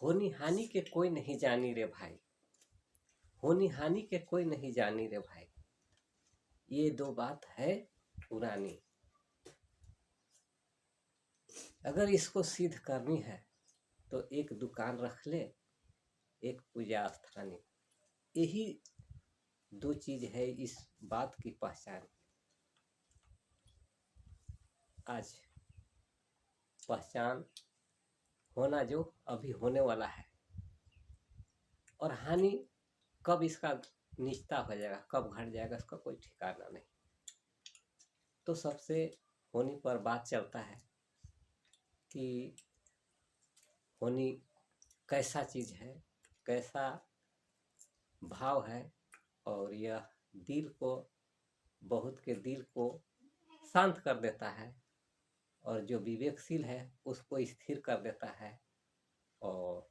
होनी हानि के कोई नहीं जानी रे भाई, होनी हानि के कोई नहीं जानी रे भाई, ये दो बात है पुरानी। अगर इसको सिद्ध करनी है तो एक दुकान रख ले, एक पूजा स्थानी। यही दो चीज है इस बात की पहचान। आज पहचान होना जो अभी होने वाला है, और हानि कब इसका निश्चय हो जाएगा, कब घट जाएगा, इसका कोई ठिकाना नहीं। तो सबसे होनी पर बात चलता है कि होनी कैसा चीज है, कैसा भाव है, और यह दिल को, बहुत के दिल को शांत कर देता है, और जो विवेकशील है उसको स्थिर कर देता है, और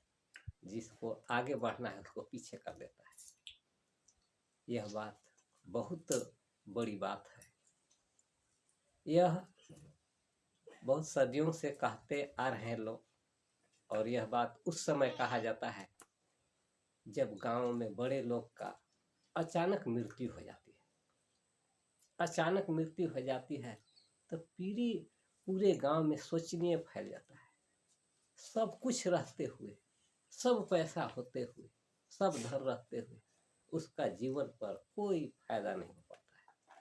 जिसको आगे बढ़ना है उसको पीछे कर देता है। यह बात बहुत बड़ी बात है। यह बहुत सदियों से कहते आ रहे हैं लोग, और यह बात उस समय कहा जाता है जब गांव में बड़े लोग का अचानक मृत्यु हो जाती है। अचानक मृत्यु हो जाती है तो पूरे गांव में शोचनीय फैल जाता है। सब कुछ रहते हुए, सब पैसा होते हुए, सब धन रहते हुए उसका जीवन पर कोई फायदा नहीं हो पाता है।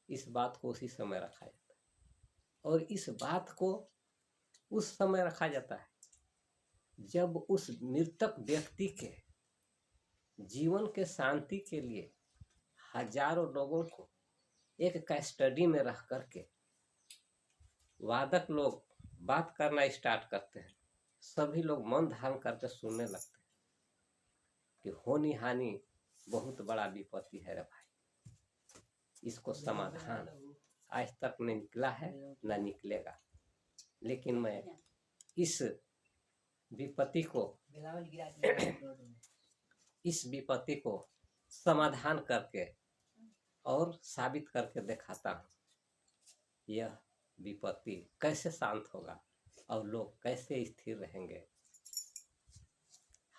इस बात को उसी समय रखा जाता है, और इस बात को उस समय रखा जाता है जब उस मृतक व्यक्ति के जीवन के शांति के लिए हजारों लोगों को एक कस्टडी में रख करके वादक लोग बात करना स्टार्ट करते हैं। सभी लोग मन धारण करके सुनने लगते हैं कि होनी हानि बहुत बड़ा विपत्ति है रे भाई, इसको समाधान आज तक नहीं निकला है, न निकलेगा। लेकिन मैं इस विपत्ति को समाधान करके और साबित करके दिखाता हूँ। यह विपत्ति कैसे शांत होगा और लोग कैसे स्थिर रहेंगे।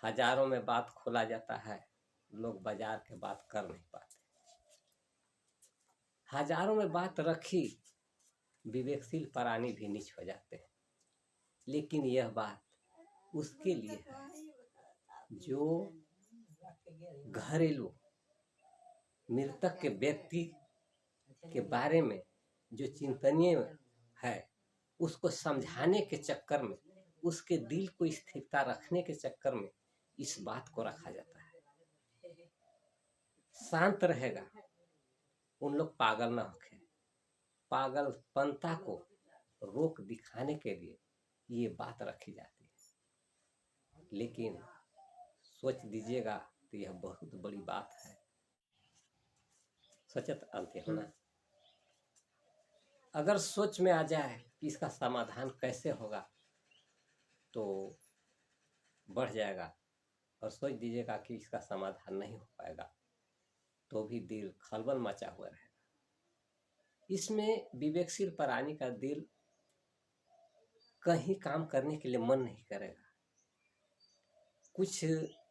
हजारों में बात खोला जाता है, लोग बाजार के बात कर नहीं पाते। हजारों में बात रखी, विवेकशील प्राणी भी नीच हो जाते हैं। लेकिन यह बात उसके लिए है जो घरेलू मृतक के व्यक्ति के बारे में जो चिंतनीय है, उसको समझाने के चक्कर में, उसके दिल को स्थिरता रखने के चक्कर में इस बात को रखा जाता है। शांत रहेगा, उन लोग पागल ना होके, पागलपंता को रोक दिखाने के लिए ये बात रखी जाती है। लेकिन सोच दीजिएगा तो यह बहुत बड़ी बात है। सचेत अंत होना, अगर सोच में आ जाए कि इसका समाधान कैसे होगा तो बढ़ जाएगा, और सोच दीजिएगा कि इसका समाधान नहीं हो पाएगा तो भी दिल खलबल मचा हुआ रहेगा। इसमें विवेकशील प्राणी का दिल कहीं काम करने के लिए मन नहीं करेगा, कुछ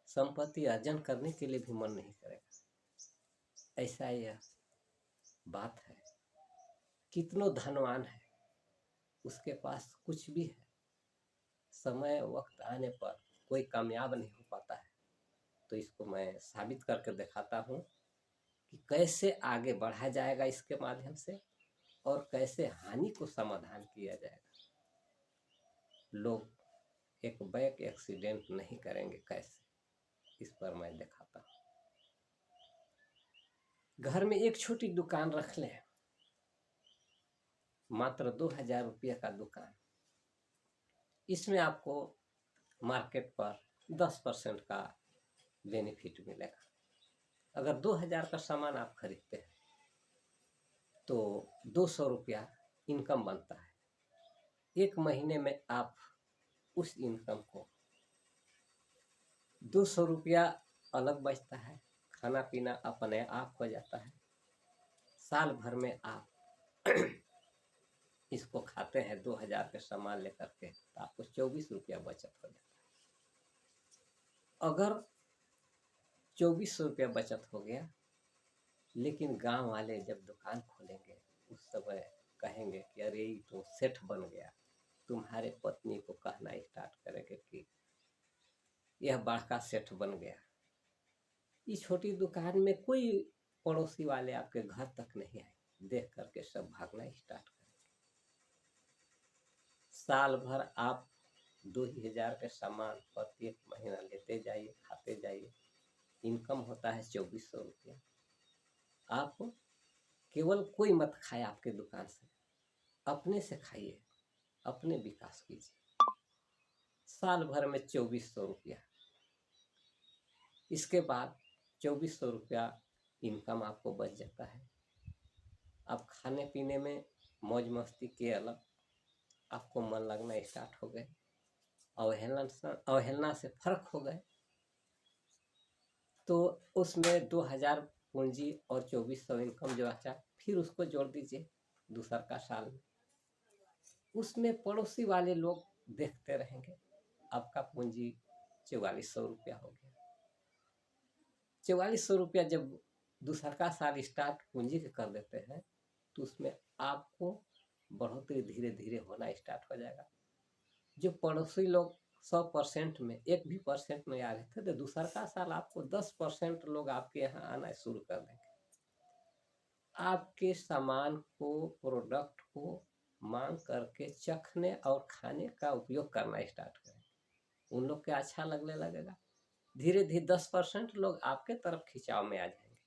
संपत्ति अर्जन करने के लिए भी मन नहीं करेगा। ऐसा यह बात है। कितनों धनवान है, उसके पास कुछ भी है, समय वक्त आने पर कोई कामयाब नहीं हो पाता है। तो इसको मैं साबित करके दिखाता हूँ कि कैसे आगे बढ़ा जाएगा इसके माध्यम से, और कैसे हानि को समाधान किया जाएगा। लोग एक बाइक एक्सीडेंट नहीं करेंगे कैसे, इस पर मैं दिखाता हूँ। घर में एक छोटी दुकान रख लें, मात्र 2000 रुपये का दुकान। इसमें आपको मार्केट पर 10% का बेनिफिट मिलेगा। अगर 2000 का सामान आप खरीदते हैं तो 200 रुपया इनकम बनता है। एक महीने में आप उस इनकम को 200 रुपया अलग बचता है, खाना पीना अपने आप हो जाता है। साल भर में आप इसको खाते हैं 2000 के सामान लेकर के, तो आपको 24 रुपया बचत हो जाता है। अगर 2400 रुपया बचत हो गया, लेकिन गांव वाले जब दुकान खोलेंगे उस समय कहेंगे कि अरे ये तो सेठ बन गया, तुम्हारे पत्नी को कहना स्टार्ट करेंगे कि यह बड़का सेठ बन गया। इस छोटी दुकान में कोई पड़ोसी वाले आपके घर तक नहीं आए, देख करके सब भागना स्टार्ट करेंगे। साल भर आप 2000 के सामान प्रत्येक महीना लेते जाइए, खाते जाइए, इनकम होता है 2400 रुपया। आप केवल कोई मत खाए आपके दुकान से, अपने से खाइए, अपने विकास कीजिए। साल भर में 2400 रुपया, इसके बाद 2400 रुपया इनकम आपको बच जाता है। आप खाने पीने में मौज मस्ती के अलग आपको मन लगना स्टार्ट हो गए, अवहेलना से फर्क हो गए, तो उसमें 2000 पूंजी और 2400 इनकम जो बचा, फिर उसको जोड़ दीजिए दूसरा का साल में। उसमें पड़ोसी वाले लोग देखते रहेंगे, आपका पूंजी 4400 रुपया हो गया। 4400 रुपया जब दूसरा का साल स्टार्ट पूंजी के कर देते हैं, तो उसमें आपको बढ़ोतरी धीरे धीरे होना स्टार्ट हो जाएगा। जो पड़ोसी लोग 100% में 1 भी परसेंट नहीं आ रहे थे, तो दूसरा का साल आपको 10% लोग आपके यहाँ आना शुरू कर देंगे। आपके सामान को, प्रोडक्ट को मांग करके चखने और खाने का उपयोग करना स्टार्ट करें, उन लोग के अच्छा लगने लगेगा। धीरे धीरे 10% लोग आपके तरफ खिंचाव में आ जाएंगे।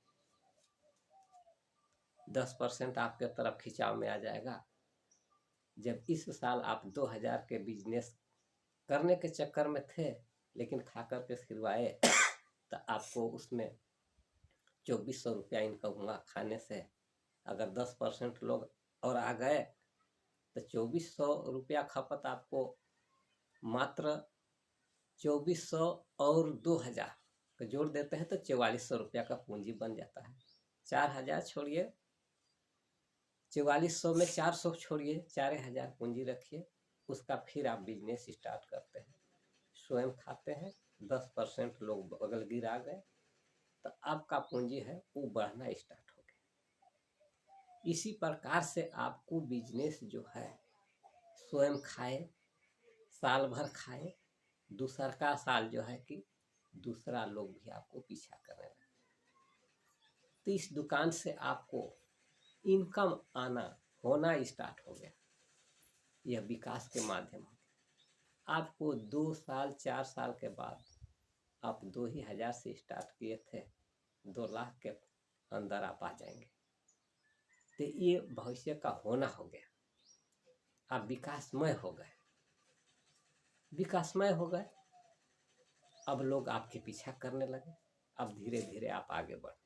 10% आपके तरफ खिंचाव में आ जाएगा। जब इस साल आप 2000 के बिजनेस करने के चक्कर में थे, लेकिन खाकर के सिरवाए, तो आपको उसमें 2400 रुपया इनकम हुआ खाने से। अगर 10% लोग और आ गए, तो 2400 रुपया खपत आपको मात्र 2400 और 2000 का जोड़ देते हैं, तो 4400 रुपया का पूंजी बन जाता है। 4000 छोड़िए, 4400 में 400 छोड़िए, 4000 पूंजी रखिए, उसका फिर आप बिजनेस स्टार्ट करते हैं, स्वयं खाते हैं। 10% लोग बगल गिरा गए, तो आपका पूंजी है वो बढ़ना स्टार्ट हो गया। इसी प्रकार से आपको बिजनेस जो है स्वयं खाए, साल भर खाए, दूसरा का साल जो है कि दूसरा लोग भी आपको पीछा करने लगे, तो इस दुकान से आपको इनकम आना होना स्टार्ट हो गया। यह विकास के माध्यम हो गया। आपको 2 साल 4 साल के बाद आप 2000 से स्टार्ट किए थे, 2 लाख के अंदर आप आ जाएंगे। तो ये भविष्य का होना हो गया। आप विकासमय हो गए, विकासमय हो गए। अब लोग आपके पीछा करने लगे, अब धीरे धीरे आप आगे बढ़े।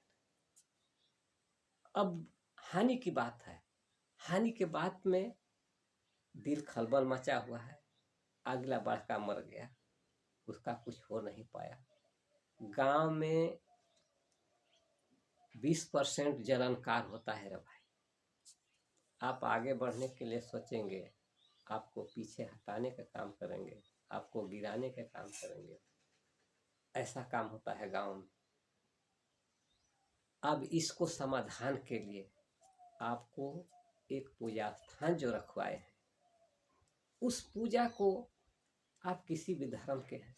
अब हानि की बात है। हानि के बात में दिल खलबल मचा हुआ है। अगला बड़का मर गया, उसका कुछ हो नहीं पाया। गांव में 20% जलनकार होता है रे भाई। आप आगे बढ़ने के लिए सोचेंगे, आपको पीछे हटाने का काम करेंगे, आपको गिराने का काम करेंगे, ऐसा काम होता है गांव में। अब इसको समाधान के लिए आपको एक पूजा स्थान जो रखवाए हैं, उस पूजा को आप किसी भी धर्म के हैं,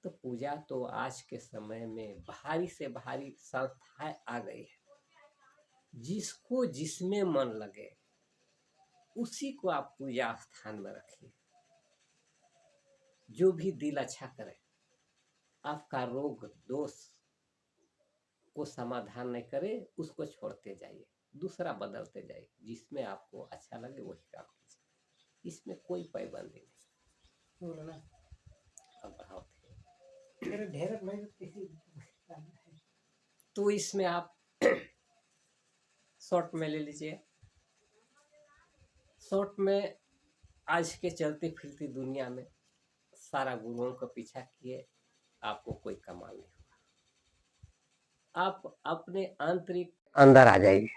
तो पूजा तो आज के समय में भारी से भारी संस्थाएं आ गई है। जिसको जिसमें मन लगे उसी को आप पूजा स्थान में रखिए। जो भी दिल अच्छा करे, आपका रोग दोष को समाधान नहीं करे, उसको छोड़ते जाइए, दूसरा बदलते जाइए। जिसमें आपको अच्छा लगे वही काम कीजिए, इसमें कोई पाबंदी नहीं। अब बढ़ाओ तो इसमें आप शॉर्ट में ले लीजिए। शॉर्ट में आज के चलती फिरती दुनिया में सारा गुरुओं का पीछा किए, आपको कोई कमाल नहीं हुआ। आप अपने आंतरिक अंदर आ जाइए।